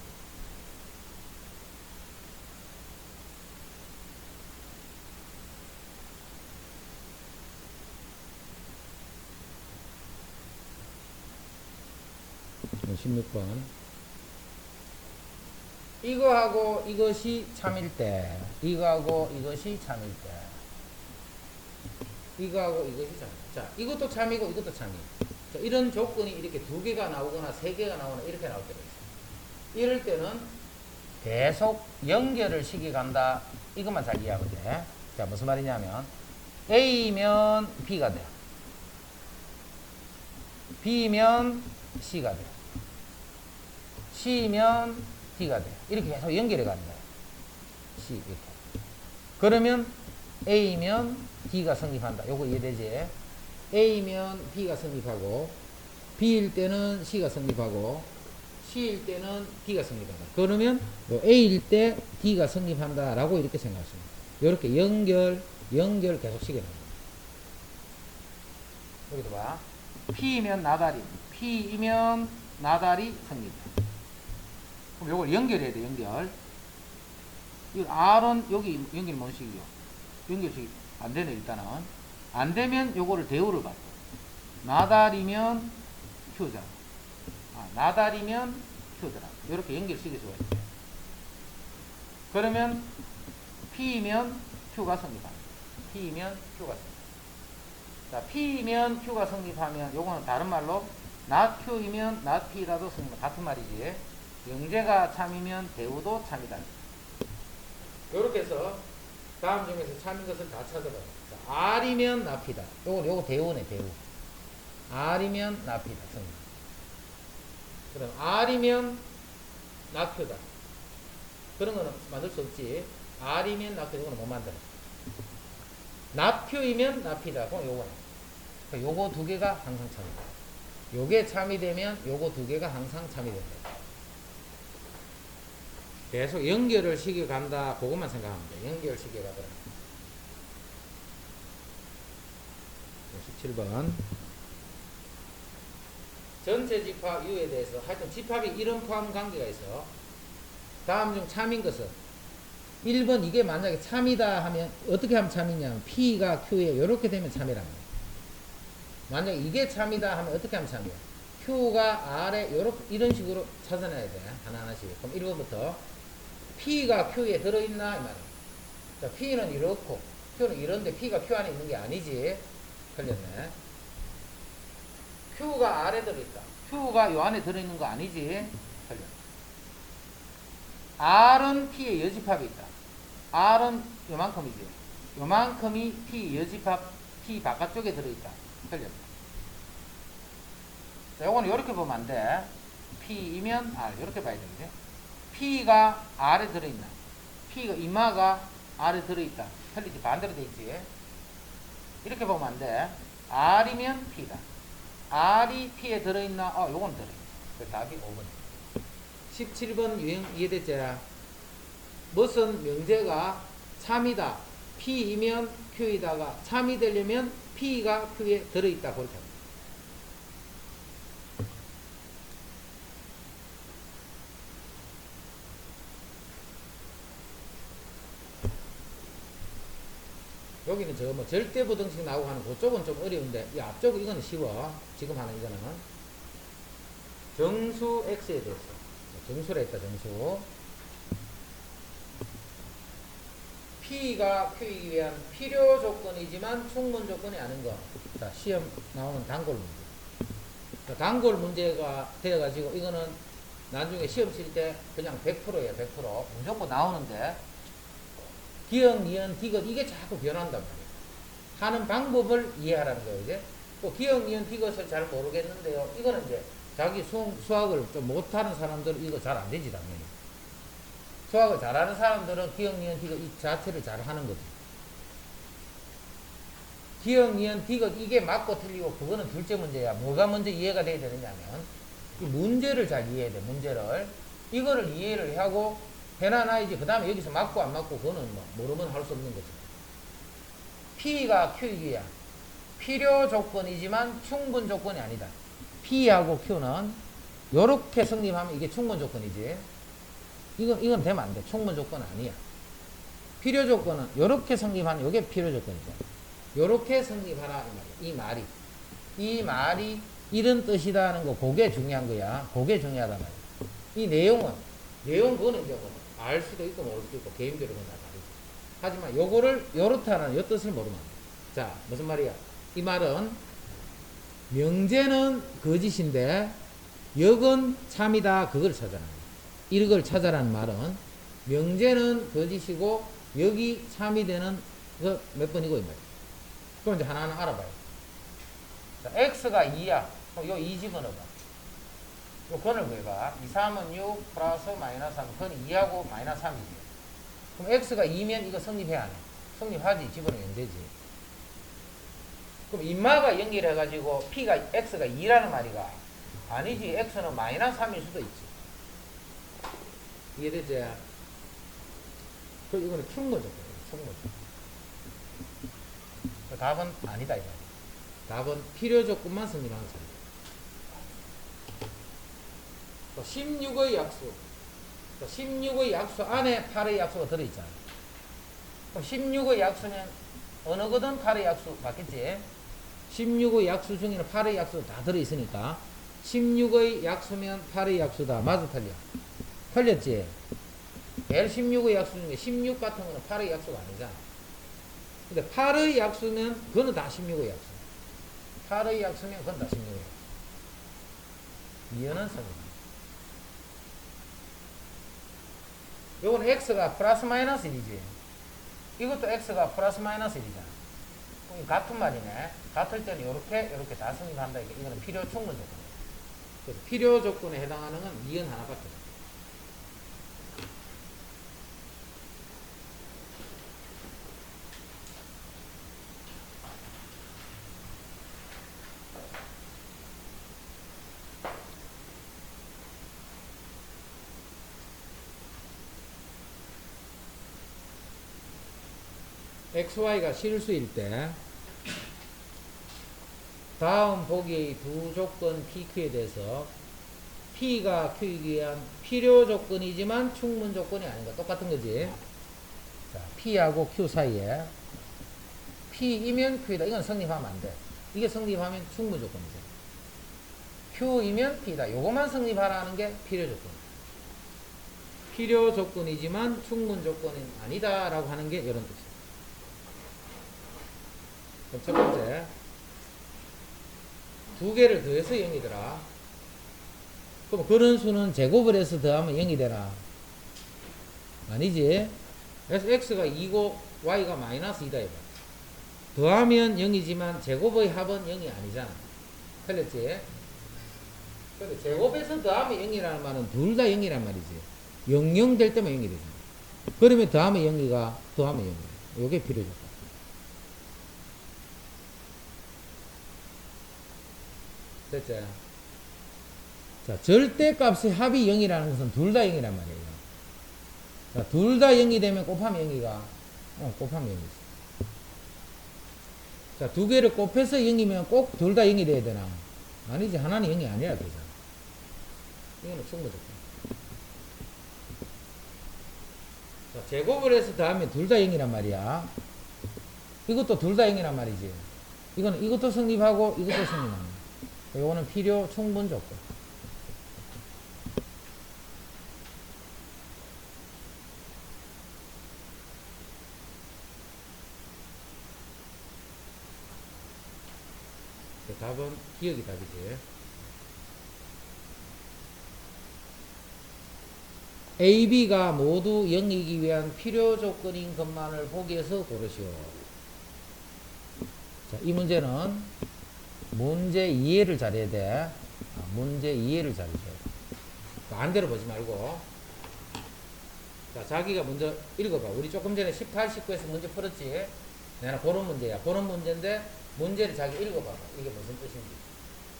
네, 16번. 이거하고 이것이 참일 때, 이거하고 이것이 참일 때, 이거하고 이것이 참. 자, 이것도 참이고 이것도 참이. 자, 이런 조건이 이렇게 두 개가 나오거나 세 개가 나오거나 이렇게 나올 때가 있어요. 이럴 때는 계속 연결을 시켜간다. 이것만 잘 이해하면 돼. 자, 무슨 말이냐면 A면 B가 돼. B면 C가 돼. C면 D가 돼. 이렇게 계속 연결해 가는 거야. C 이렇게. 그러면 A면 D가 성립한다. 요거 이해되지? A면 B가 성립하고 B일 때는 C가 성립하고 C일 때는 D가 성립한다. 그러면 A일 때 D가 성립한다 라고 이렇게 생각하시면 이렇게 연결 계속 시켜놓는 거예요. 여기도 봐. P이면 나다리, P이면 나다리 성립. 그럼 요걸 연결해야 돼. 연결. 이 R은 여기 연결 뭔 식이요? 연결식이 안 되네. 일단은 안 되면 요거를 대우를 받고 나다리면 Q잖아. 나다리면 Q더라. 이렇게 연결시킬 수가 있어요. 그러면 P면 Q가 성립합니다. P면 Q가 성립. 자, P면 Q가 성립하면 요거는 다른 말로 not Q이면 not P라도 성립. 같은 말이지. 영재가 참이면 대우도 참이다. 요렇게 해서 다음 중에서 참인 것을 다 찾아봐요. 자, R이면 나피다. 요거 대우네, 대우. R이면 나피다. 성립. 그럼 R이면 낙표다. 그런 거는 만들 수 없지. R이면 낙표, 이거는 못 만들어. 낙표이면 낙피다. 그럼 요거는. 그러니까 요거 두 개가 항상 참이다. 요게 참이 되면 요거 두 개가 항상 참이 된다. 계속 연결을 시켜간다. 그것만 생각하면 돼. 연결 시켜가더라. 17번. 전체 집합 U에 대해서 하여튼 집합이 이런 포함 관계가 있어. 다음 중 참인 것은 1번 이게 만약에 참이다 하면 어떻게 하면 참이냐면 P가 Q에 이렇게 되면 참이라는 거야. 만약에 이게 참이다 하면 어떻게 하면 참이야? Q가 R에 이런 식으로 찾아내야 돼. 하나하나씩. 그럼 1번부터 P가 Q에 들어있나? 이 말이야. 자, P는 이렇고 Q는 이런데 P가 Q 안에 있는 게 아니지. 틀렸네. Q가 R에 들어있다. Q가 요 안에 들어있는 거 아니지? 틀려. R은 P의 여집합이 있다. R은 요만큼이지. 요만큼이 P 여집합 P 바깥쪽에 들어있다. 틀려. 자, 요거는 요렇게 보면 안 돼. P이면 R. 요렇게 봐야 되겠지. P가 R에 들어있나? P가 이마가 R에 들어있다. 틀리지. 반대로 돼 있지. 이렇게 보면 안 돼. R이면 P다. R이 P에 들어있나? 요건 들어있네. 그 답이 5번. 17번 유형 이해됐지? 무슨 명제가 참이다. P이면 Q이다가 참이 되려면 P가 Q에 들어있다. 그렇게 합니다. 여기는 저 뭐 절대부등식 나오고 하는 그쪽은 좀 어려운데 이 앞쪽 이거는 쉬워. 지금 하는 이거는 정수 x에 대해서 정수라 했다. 정수 P가 Q이기 위한 필요 조건이지만 충분 조건이 아닌 거. 자, 시험 나오는 단골 문제. 자, 단골 문제가 되어가지고 이거는 나중에 시험 칠 때 그냥 100%예요. 100%. 무조건 나오는데 기억, 니은, 디귿 이게 자꾸 변한단 말이에요. 하는 방법을 이해하라는 거예요. 이제 또 기억, 니은, 디귿을 잘 모르겠는데요. 이거는 이제 자기 수학을 좀 못하는 사람들은 이거 잘 안 되지 당연히. 수학을 잘하는 사람들은 기억, 니은, 디귿 이 자체를 잘 하는 거지. 기억, 니은, 디귿 이게 맞고 틀리고 그거는 둘째 문제야. 뭐가 먼저 이해가 돼야 되느냐면 이 문제를 잘 이해해야 돼. 문제를. 이거를 이해를 하고 해놔놔야지. 그 다음에 여기서 맞고 안 맞고 그거는 뭐 모르면 할 수 없는 거지. P가 Q이야. 필요 조건이지만 충분 조건이 아니다. P하고 Q는 요렇게 성립하면 이게 충분 조건이지. 이건 되면 안 돼. 충분 조건 아니야. 필요 조건은 요렇게 성립하는 요게 필요 조건이죠. 요렇게 성립하라 이 말이. 이 말이 이런 뜻이다는 거 그게 중요한 거야. 그게 중요하단 말이야. 이 내용 그거는 이제 뭐 알 수도 있고 모를 수도 있고 개인별로 그건 다 다르지. 하지만 요거를 요렇다는 요 뜻을 모르면 안 돼. 자, 무슨 말이야? 이 말은 명제는 거짓인데 역은 참이다 그걸 찾아라. 이걸 찾아라는 말은 명제는 거짓이고 역이 참이 되는 그 몇 번이고 이 말이야. 그럼 이제 하나하나 알아봐요. 자, x가 2야. 그럼 요 2 집어넣어봐. 요 건을 구해봐. 2, 3은 6 플러스 마이너스 3. 그건 2하고 마이너스 3이지. 그럼 x가 2면 이거 성립해야 하네. 성립하지. 집어넣으면 되지. 그럼 인마가 연결해가지고 p가 x가 2라는 말이가 아니지. x는 마이너스 3일 수도 있지. 이해되지? 그 이거는 충분조건이에요. 충분조건. 답은 아니다 이거. 답은 필요 조건만 성립하는 차례. 16의 약수. 16의 약수 안에 8의 약수가 들어있잖아. 그럼 16의 약수면 어느 거든 8의 약수 맞겠지? 16의 약수 중에는 8의 약수 다 들어있으니까 16의 약수면 8의 약수다. 맞아 틀려? 틀렸지? L16의 약수 중에 16 같은 거는 8의 약수가 아니잖아. 근데 8의 약수면 그거는 다 16의 약수. 8의 약수면 그건 다 16의 약수. 이해는 성립. 요건 x가 플러스 마이너스 1이지. 이것도 x가 플러스 마이너스 1이잖아. 같은 말이네. 같을 때는 요렇게 다 성립한다. 이거는 필요 충분 조건. 그래서 필요 조건에 해당하는 건 이은 하나밖에 없어. XY가 실수일 때 다음 보기의 두 조건 PQ에 대해서 P가 Q이기 위한 필요 조건이지만 충분 조건이 아닌가 똑같은 거지. 자, P하고 Q 사이에 P이면 Q이다. 이건 성립하면 안 돼. 이게 성립하면 충분 조건이죠. Q이면 P다. 요것만 성립하라는 게 필요 조건. 필요 조건이지만 충분 조건은 아니다 라고 하는 게 이런 뜻이에요. 그럼 첫 번째, 두 개를 더해서 0이 되라. 그럼 그런 수는 제곱을 해서 더하면 0이 되라. 아니지. 그래서 x가 2고 y가 마이너스 2다 해봐. 더하면 0이지만 제곱의 합은 0이 아니잖아. 틀렸지? 근데 제곱해서 더하면 0이라는 말은 둘 다 0이란 말이지. 0, 0 될 때만 0이 되잖아. 그러면 더하면 0이가 더하면 0이야. 요게 필요죠. 됐죠? 자, 절대값의 합이 0이라는 것은 둘 다 0이란 말이에요. 자, 둘 다 0이 되면 곱하면 0이가, 곱하면 0이지. 자, 두 개를 곱해서 0이면 꼭 둘 다 0이 돼야 되나? 아니지. 하나는 0이 아니라 되잖아. 이거는 충분히 좋다. 자, 제곱을 해서 더하면 둘 다 0이란 말이야. 이것도 둘 다 0이란 말이지. 이거는 이것도 성립하고 이것도 성립하는. 요거는 필요 충분 조건. 답은 기억이 답이지. A, B가 모두 0이기 위한 필요 조건인 것만을 보기에서 고르시오. 자, 이 문제는 문제 이해를 잘해야 돼. 문제 이해를 잘해줘야 돼. 반대로 보지 말고. 자, 자기가 먼저 읽어봐. 우리 조금 전에 18, 19에서 문제 풀었지? 내가 그런 문제야. 그런 문제인데 문제를 자기 읽어봐. 이게 무슨 뜻인지.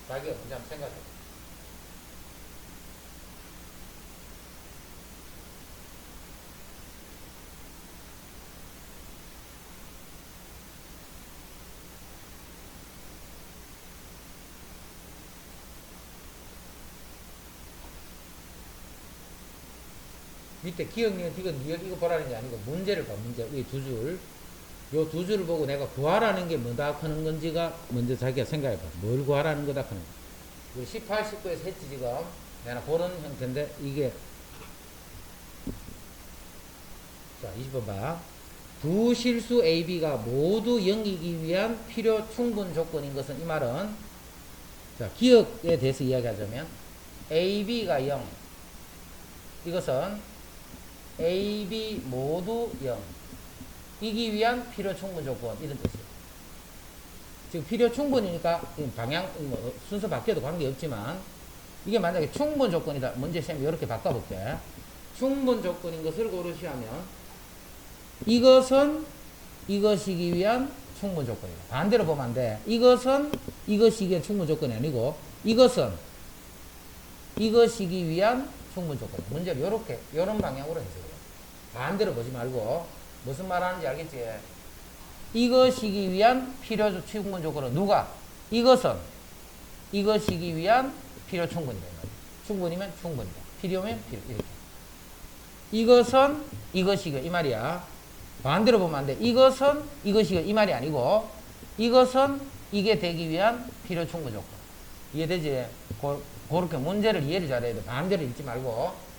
자기가 먼저 한번 생각해. 밑에 기억, 니은, 디귿, 니을 이거 보라는 게 아니고 문제를 봐. 문제. 이 두 줄. 요 두 줄을 보고 내가 구하라는 게 뭐다 하는 건지가 먼저 자기가 생각해봐. 뭘 구하라는 거다 하는 거. 우리 18, 19에서 했지 지금. 내가 그런 형태인데 이게 자 20번 봐. 두 실수 A, B가 모두 0이기 위한 필요 충분 조건인 것은 이 말은 자 기억에 대해서 이야기하자면 A, B가 0 이것은 A, B 모두 0 이기 위한 필요 충분 조건 이런 뜻이에요. 지금 필요 충분이니까 방향 순서 바뀌어도 관계없지만 이게 만약에 충분 조건이다. 문제 쌤이 이렇게 바꿔볼게. 충분 조건인 것을 고르시하면 이것은 이것이기 위한 충분 조건이다. 반대로 보면 안 돼. 이것은 이것이기 위한 충분 조건이 아니고 이것은 이것이기 위한 충분 조건. 문제를 요렇게 요런 방향으로 해석해요. 반대로 보지 말고 무슨 말 하는지 알겠지? 이것이기 위한 필요 충분 조건은 누가? 이것은 이것이기 위한 필요 충분이다. 충분이면 충분이다. 필요면 필요. 이렇게. 이것은 이것이기 이 말이야. 반대로 보면 안 돼. 이것은 이것이기 이 말이 아니고 이것은 이게 되기 위한 필요 충분 조건. 이해되지? 그렇게 문제를 이해를 잘해야 돼. 반대로 읽지 말고.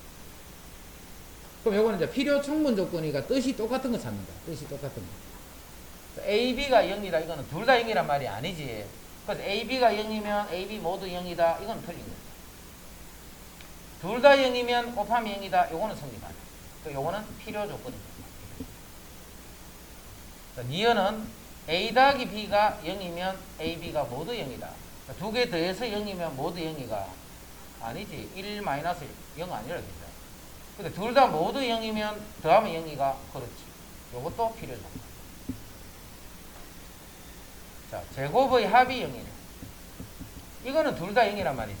그럼 요거는 이제 필요 충분 조건이니까 뜻이 똑같은 거 찾는다. 뜻이 똑같은 거. A, B가 0이다. 이거는 둘 다 0이란 말이 아니지. 그래서 A, B가 0이면 A, B 모두 0이다. 이건 틀린 거야. 둘 다 0이면 곱하면 0이다. 요거는 성립 안 해. 또 요거는 필요 조건입니다. 니은은 A 더하기 B가 0이면 A, B가 모두 0이다. 두 개 더해서 0이면 모두 0이가 아니지. 1 마이너스 0 아니라 되죠. 근데 둘 다 모두 0이면 더하면 0이가 그렇지. 요것도 필요 조건. 자, 제곱의 합이 0이네. 이거는 둘 다 0이란 말이지.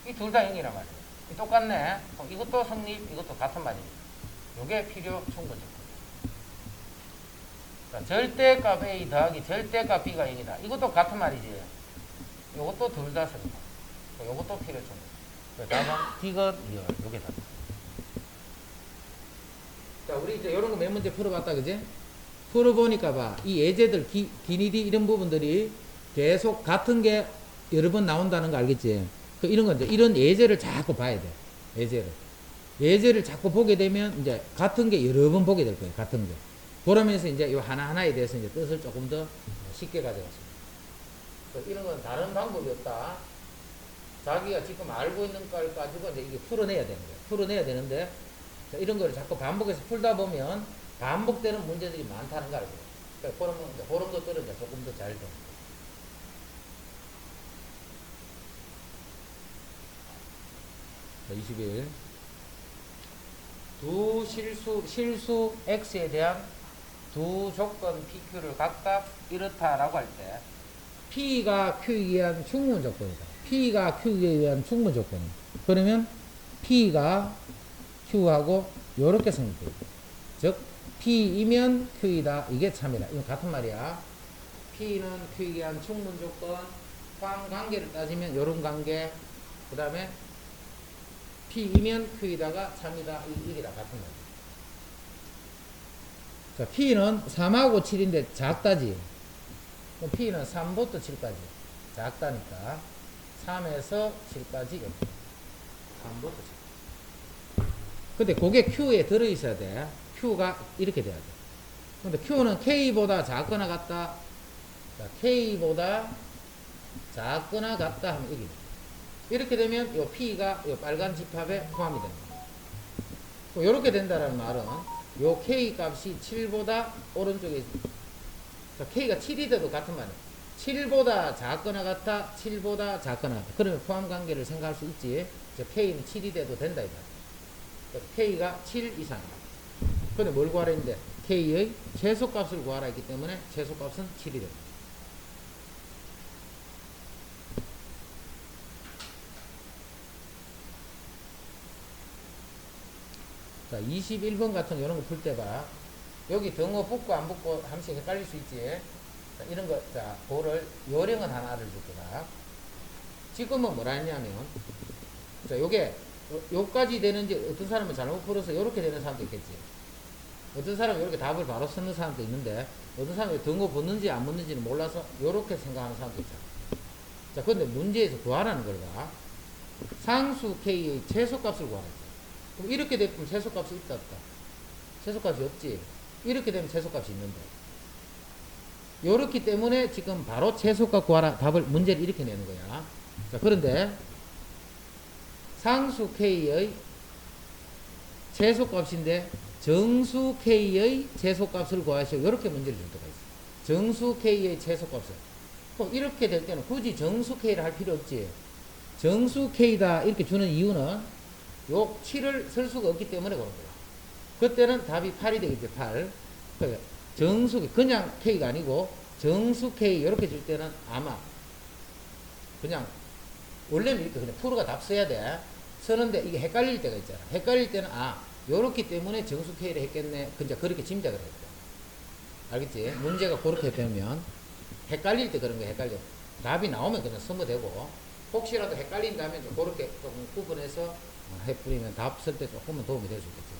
이 둘 다 0이란 말이에요. 똑같네. 이것도 성립, 이것도 같은 말입니다. 요게 필요 충분 조건. 자, 절대값 A 더하기 절대값 B가 0이다. 이것도 같은 말이지. 요것도 둘 다 성립. 요것도 필요 충분. 답은 디귿, 리얼. 요게 답이다. 자, 우리 이제 요런 거 몇 문제 풀어봤다, 그지? 풀어보니까 봐. 이 예제들, 기니디 이런 부분들이 계속 같은 게 여러 번 나온다는 거 알겠지? 이런 건 이제 이런 예제를 자꾸 봐야 돼. 예제를 자꾸 보게 되면 이제 같은 게 여러 번 보게 될 거예요. 같은 게. 그러면서 이제 이 하나하나에 대해서 이제 뜻을 조금 더 쉽게 가져갔습니다. 이런 건 다른 방법이 없다. 자기가 지금 알고 있는 걸 가지고 이제 이게 풀어내야 되는 거예요. 풀어내야 되는데, 자, 이런 걸 자꾸 반복해서 풀다 보면 반복되는 문제들이 많다는 걸 알고. 그러니까 그런 것들은 이제 조금 더 잘 됩니다. 자, 21. 두 실수 X에 대한 두 조건 PQ를 각각 이렇다라고 할 때, P가 Q에 의한 충분 조건이다. P가 Q에 의한 충분 조건이다. 그러면 P가 Q하고 요렇게 성립돼요. 즉, P이면 Q이다. 이게 참이다. 이건 같은 말이야. P는 Q에 의한 충분 조건, 관계를 따지면 요런 관계, 그 다음에 P이면 Q이다가 참이다. 이게 다 같은 말이야. 자, P는 3하고 7인데 작다지. 그럼 P는 3부터 7까지. 작다니까. 3에서 7까지 이렇게. 3부터 7. 근데 그게 Q에 들어있어야 돼. Q가 이렇게 돼야 돼. 근데 Q는 K보다 작거나 같다. 자, K보다 작거나 같다 하면 여기. 이렇게 되면 요 P가 요 빨간 집합에 포함이 됩니다. 이렇게 된다는 말은 요 K 값이 7보다 오른쪽에 있습니다. 자, K가 7이 돼도 같은 말이에요. 7보다 작거나 같아, 7보다 작거나 같아. 그러면 포함 관계를 생각할 수 있지. K는 7이 돼도 된다. 이 말이에요. K가 7 이상이다. 근데 뭘 구하라 했는데 K의 최소값을 구하라 했기 때문에 최소값은 7이 됩니다. 자, 21번 같은 이런 거 풀 때 봐. 여기 등호 붙고 안 붙고 함씩 헷갈릴 수 있지. 자, 이런 거, 자, 그거를 요령은 하나를 줄 거다. 지금은 뭐라 했냐면, 자, 요게, 요까지 되는지 어떤 사람은 잘못 풀어서 요렇게 되는 사람도 있겠지. 어떤 사람은 이렇게 답을 바로 쓰는 사람도 있는데, 어떤 사람은 등호 붙는지 안 붙는지는 몰라서 요렇게 생각하는 사람도 있잖아. 자, 근데 문제에서 구하라는 걸 봐. 상수 K의 최소값을 구하라. 그럼 이렇게 되면 최소값이 있다 없다? 최소값이 없지. 이렇게 되면 최소값이 있는데. 요렇기 때문에 지금 바로 최소값 구하라 답을 문제를 이렇게 내는 거야. 자, 그런데 상수 K의 최소값인데 정수 K의 최소값을 구하시오. 이렇게 문제를 줄 때가 있어. 정수 K의 최소값을. 그럼 이렇게 될 때는 굳이 정수 K를 할 필요 없지. 정수 K다 이렇게 주는 이유는 요 7을 쓸 수가 없기 때문에 그런 거야. 그때는 답이 8이 되겠지. 8. 정수 그냥 K가 아니고 정수 K 이렇게 줄 때는 아마 그냥 원래는 이렇게 그냥 프로가 답 써야 돼. 쓰는데 이게 헷갈릴 때가 있잖아. 헷갈릴 때는 요렇기 때문에 정수 K를 했겠네. 그냥 그렇게 짐작을 했대. 알겠지? 문제가 그렇게 되면 헷갈릴 때 그런 거 헷갈려. 답이 나오면 그냥 쓰면 되고 혹시라도 헷갈린다면 그렇게 조금 구분해서 해뿌리면 답 쓸 때 조금은 도움이 될 수 있겠지.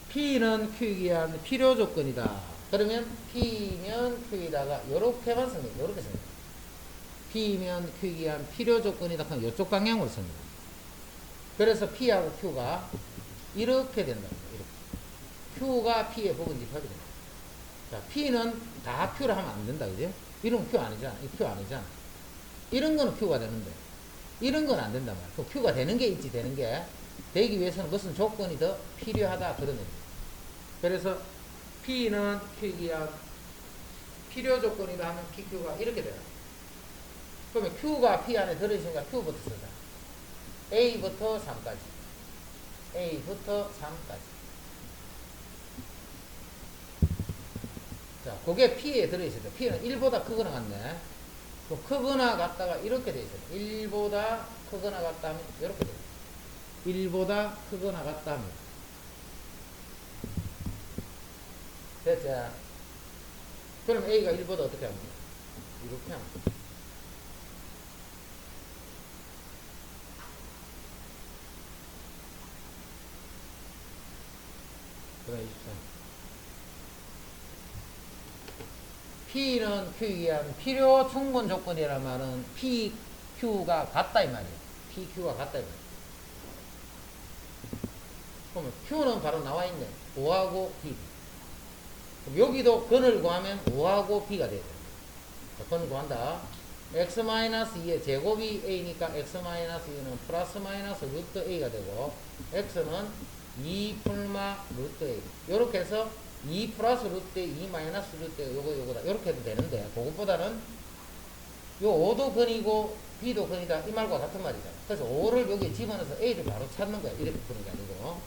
P는 Q이기 위한 필요 조건이다. 그러면 P면 Q이다가 요렇게만 씁니다. 요렇게 씁니다. P면 Q이기 위한 필요 조건이다. 그냥 이쪽 방향으로 씁니다. 그래서 P하고 Q가 이렇게 된다. 이렇게. Q가 P의 부분집합이 된다. 자, P는 다 Q를 하면 안 된다. 그지? 이런 Q 아니잖아. 이 Q 아니잖아. 이런 거는 Q가 되는데, 이런 건 안 된단 말이야. 그 Q가 되는 게 있지, 되는 게. 되기 위해서는 무슨 조건이 더 필요하다. 그런 의미. 그래서 P는 Q이기 위한 필요 조건이다 하면 PQ가 이렇게 돼요. 그러면 Q가 P 안에 들어있으니까 Q부터 쓰자. A부터 3까지. A부터 3까지. 자, 그게 P에 들어있어요. P는 1보다 크거나 같네. 그럼 크거나 같다가 이렇게 돼 있어요. 1보다 크거나 같다 하면 이렇게 돼요. 1보다 크거나 같다 하면. 됐죠? 그럼 A가 1보다 어떻게 하면 돼요? 이렇게 하면 돼요. 그럼 23. P는 Q에 의한 필요 충분 조건이라는 말은 P, Q가 같다 이 말이에요. P, Q가 같다 이 말이에요. 그러면 Q는 바로 나와 있네. 5하고 B. 그럼 여기도 근을 구하면 5하고 B가 돼야 돼요. 근 구한다. X-2의 제곱이 A니까 X-2는 플러스 마이너스 루트 A가 되고 X는 2 풀마 루트 A. 요렇게 해서 2 플러스 루트 A, 2 마이너스 루트 A, 요거다. 요렇게 해도 되는데, 그것보다는 요 5도 근이고 B도 근이다. 이 말과 같은 말이잖아. 그래서 5를 여기에 집어넣어서 A를 바로 찾는 거야. 이렇게 푸는 게 아니고.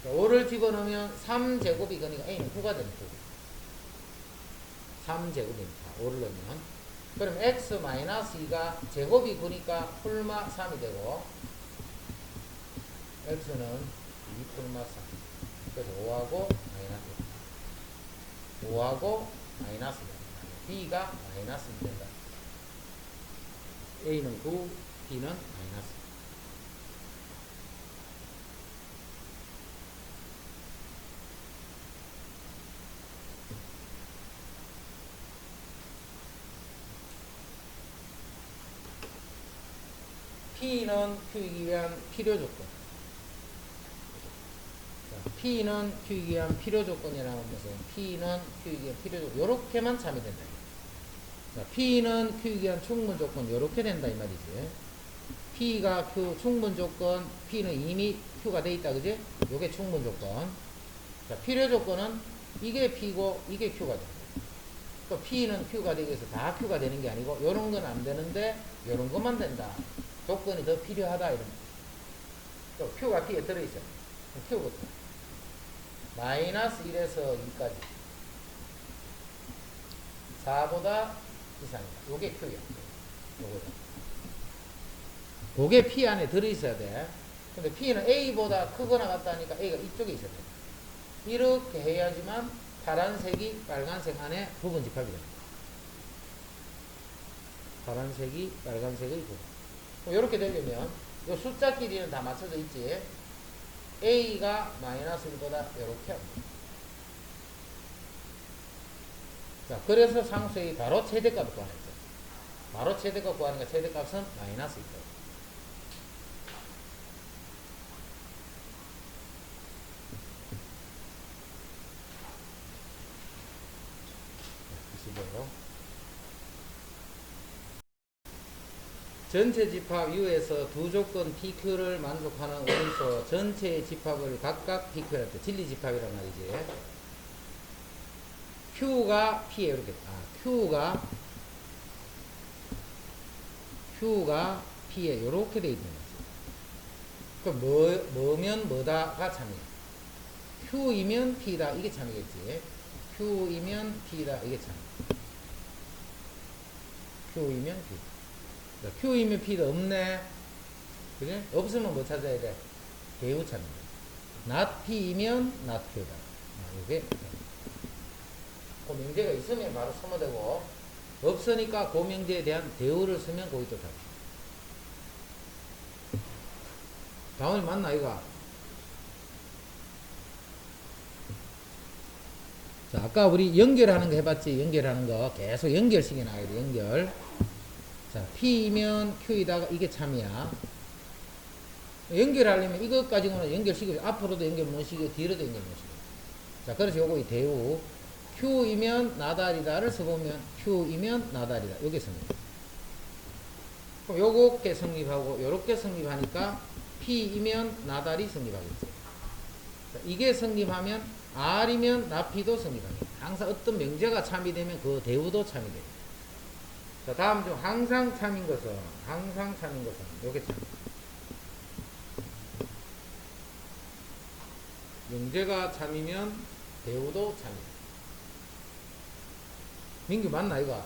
5를 집어넣으면 3제곱이 근이가 A는 9가 되는 거고. 3제곱이니까. 5를 넣으면. 그럼 X-2가 제곱이 9니까 풀마 3이 되고, X는 2 풀마 3. 그래서 5하고 마이너스 5하고 마이너스 B가 마이너스 된다. A는 9, B는 마이너스. P는 Q이기 위한 필요 조건. P는 Q에 의한 필요 조건이라는 것은 P는 Q에 의한 필요 조건 요렇게만 참여된다. 자, P는 Q에 의한 충분 조건 요렇게 된다 이 말이지. P가 Q 충분 조건, P는 이미 Q가 돼 있다 그지? 요게 충분 조건. 자, 필요 조건은 이게 P고 이게 Q가 돼. 또 P는 Q가 되기 위해서 다 Q가 되는 게 아니고 요런 건 안 되는데 요런 것만 된다. 조건이 더 필요하다 이런. 또 Q가 P에 들어있어. Q부터 마이너스 1에서 2까지 4보다 이상이다. 요게 Q야. 요거죠. 그게 P 안에 들어있어야 돼. 근데 P는 A보다 크거나 같다니까 A가 이쪽에 있어야 돼. 이렇게 해야지만 파란색이 빨간색 안에 부분 집합이 됩니다. 파란색이 빨간색의 부분. 이렇게 되려면 이 숫자 끼리는 다 맞춰져 있지. A가 마이너스 1보다 이렇게 합니다. 자, 그래서 상수의 바로 최대값을 구하는 거죠. 바로 최대값 구하니까 최대값은 마이너스 1도. 전체 집합 U에서 두 조건 PQ를 만족하는 원소 전체의 집합을 각각 PQ할 때 진리 집합이란 말이지. Q가 P에 이렇게 Q가 P에 이렇게 돼 있는 거지. 그럼 뭐면 뭐다가 참이야. Q이면 P다 이게 참이겠지. Q이면 P다 이게 참. Q이면 P. Q이면 P도 없네. 그래? 없으면 뭐 찾아야 돼? 대우 찾는 거. not P이면 not Q다. 이게. 그 명제가 있으면 바로 쓰면 되고, 없으니까 그 명제에 대한 대우를 쓰면 거기 또 답. 다운이 맞나, 이거? 자, 아까 우리 연결하는 거 해봤지? 연결하는 거. 계속 연결식이 나와야 돼, 연결. 자, P이면 Q이다가 이게 참이야. 연결하려면 이것 가지고는 연결식이 앞으로도 연결 못시키고 뒤로도 연결 못시키고. 자, 그래서 요거 이 대우. Q이면 나달이다를 써보면 Q이면 나달이다. 요게 성립. 그럼 요렇게 성립하고 요렇게 성립하니까 P이면 나달이 성립하겠지. 자, 이게 성립하면 R이면 나피도 성립하겠지. 항상 어떤 명제가 참이 되면 그 대우도 참이 돼요. 자, 다음 중 항상 참인 것은 요게 참. 명제가 참이면 대우도 참이다. 민규 맞나 이거?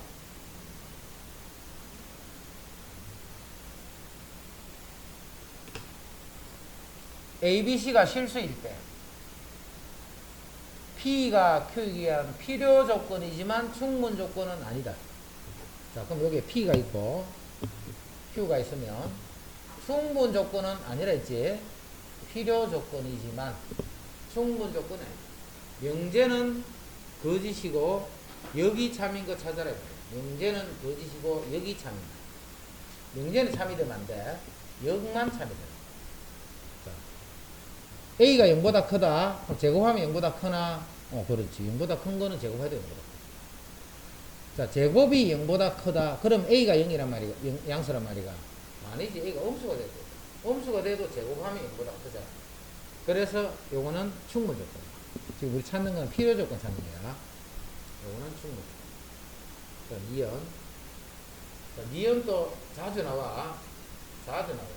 ABC가 실수일 때 P가 Q에 의한 필요 조건이지만 충분 조건은 아니다. 자, 그럼 여기에 P가 있고 Q가 있으면 충분 조건은 아니라 했지. 필요 조건이지만 충분 조건은 아니다. 명제는 거짓이고 여기 참인 거 찾아라. 명제는 거짓이고 여기 참인다. 명제는 참이 되면 안 돼. 여기만 참이 돼. 자, A가 0보다 크다. 그럼 제곱하면 0보다 크나? 그렇지. 0보다 큰 거는 제곱해도 0보다 크다. 자, 제곱이 0보다 크다. 그럼 A가 0이란 말이가, 양수란 말이가. 아니지. A가 음수가 돼도. 음수가 돼도 제곱하면 0보다 크잖아. 그래서 요거는 충분 조건. 지금 우리 찾는 건 필요 조건 찾는 거야. 요거는 충분. 자, 니은. 자, 니은도 자주 나와. 자주 나와.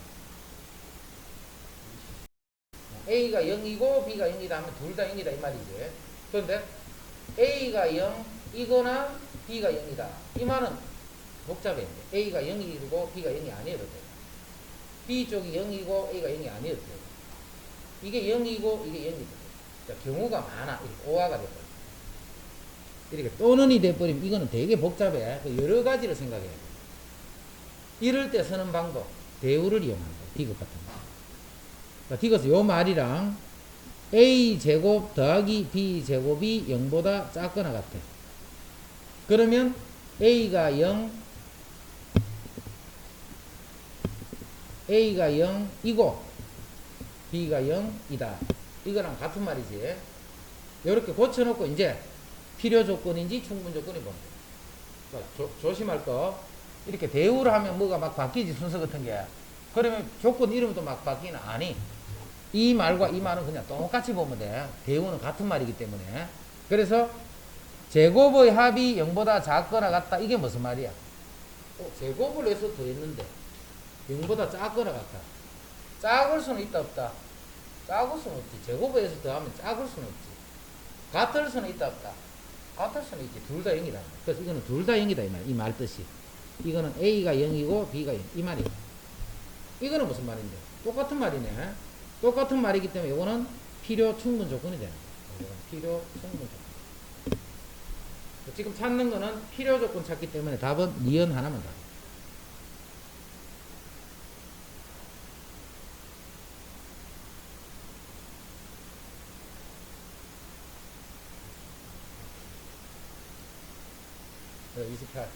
A가 0이고 B가 0이다 하면 둘 다 0이다 이 말이지. 그런데 A가 0이거나 B가 0이다. 이 말은 복잡해. A가 0이고 B가 0이 아니어도 돼. B 쪽이 0이고 A가 0이 아니어도 돼. 이게 0이고 이게 0이도 돼. 자, 경우가 많아. 이렇게 오화가 돼버려. 이렇게 또는이 돼버리면 이거는 되게 복잡해. 여러 가지를 생각해야 돼. 이럴 때 쓰는 방법. 대우를 이용하는 거. 디귿 같은 거. 자, 디귿은 요 말이랑 A제곱 더하기 B제곱이 0보다 작거나 같아. 그러면 A가 0, A가 0이고 B가 0이다. 이거랑 같은 말이지. 이렇게 고쳐놓고 이제 필요 조건인지 충분 조건이 뭔데. 자, 조심할 거. 이렇게 대우를 하면 뭐가 막 바뀌지, 순서 같은 게. 그러면 조건 이름도 막 바뀌나? 아니. 이 말과 이 말은 그냥 똑같이 보면 돼. 대우는 같은 말이기 때문에. 그래서 제곱의 합이 0보다 작거나 같다. 이게 무슨 말이야? 제곱을 해서 더했는데 0보다 작거나 같다. 작을 수는 있다 없다? 작을 수는 없지. 제곱을 해서 더하면 작을 수는 없지. 같을 수는 있다 없다? 같을 수는 있지. 둘 다 0이다. 그래서 이거는 둘 다 0이다 이 말 뜻이. 이거는 A가 0이고 B가 0 이 말이야. 이거는 무슨 말인데? 똑같은 말이네. 똑같은 말이기 때문에 이거는 필요 충분 조건이 되는 거야. 이거는 필요 충분 조건. 지금 찾는 거는 필요 조건 찾기 때문에 답은 니은 하나만 다. 네, 28.